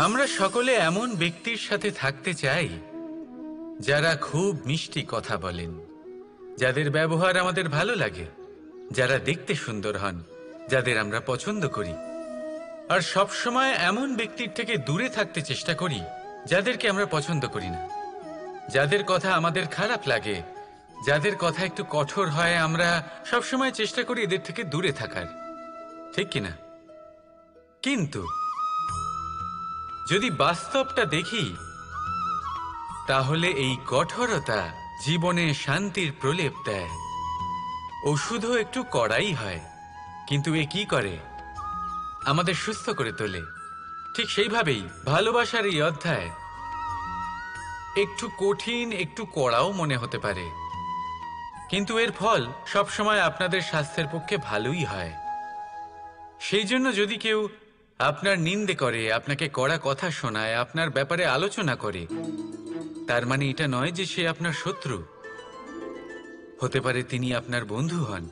আমরা সকলে এমন ব্যক্তির সাথে থাকতে চাই যারা খুব মিষ্টি কথা বলেন, যাদের ব্যবহার আমাদের ভালো লাগে, যারা দেখতে সুন্দর হন, যাদের আমরা পছন্দ করি। আর সবসময় এমন ব্যক্তির থেকে দূরে থাকতে চেষ্টা করি যাদেরকে আমরা পছন্দ করি না, যাদের কথা আমাদের খারাপ লাগে, যাদের কথা একটু কঠোর হয়। আমরা সবসময় চেষ্টা করি এদের থেকে দূরে থাকার, ঠিক কিনা? কিন্তু যদি বাস্তবটা দেখি, তাহলে এই কঠোরতা জীবনে শান্তির প্রলেপ দেয়। ওষুধও একটু কড়াই হয়, কিন্তু এ কি করে? আমাদের সুস্থ করে তোলে। ঠিক সেইভাবেই ভালোবাসার এই অধ্যায় একটু কঠিন, একটু কড়াও মনে হতে পারে, কিন্তু এর ফল সবসময় আপনাদের স্বাস্থ্যের পক্ষে ভালোই হয়। সেই জন্য যদি কেউ আপনার নিন্দে করে, আপনাকে কড়া কথা শোনায়, আপনার ব্যাপারে আলোচনা করে, তার মানে এটা নয় যে সে আপনার শত্রু। হতে পারে তিনি আপনার বন্ধু হন,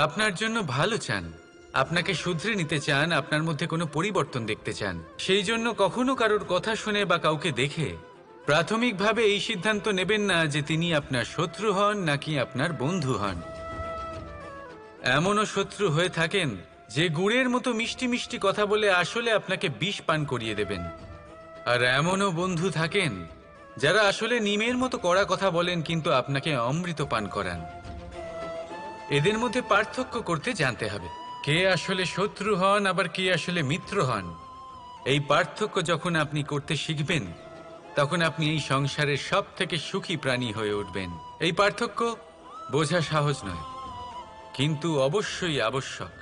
আপনার জন্য ভালো চান, আপনাকে শুধরে নিতে চান, আপনার মধ্যে কোনো পরিবর্তন দেখতে চান। সেই জন্য কখনো কারোর কথা শুনে বা কাউকে দেখে প্রাথমিকভাবে এই সিদ্ধান্ত নেবেন না যে তিনি আপনার শত্রু হন নাকি আপনার বন্ধু হন। এমনও শত্রু হয়ে থাকেন যে গুড়ের মতো মিষ্টি মিষ্টি কথা বলে আসলে আপনাকে বিষ পান করিয়ে দেবেন। আর এমনও বন্ধু থাকেন যারা আসলে নিমের মতো কড়া কথা বলেন কিন্তু আপনাকে অমৃত পান করান। এদের মধ্যে পার্থক্য করতে জানতে হবে, কে আসলে শত্রু হন আবার কে আসলে মিত্র হন। এই পার্থক্য যখন আপনি করতে শিখবেন, তখন আপনি এই সংসারের সব থেকে সুখী প্রাণী হয়ে উঠবেন। এই পার্থক্য বোঝা সহজ নয়, কিন্তু অবশ্যই আবশ্যক।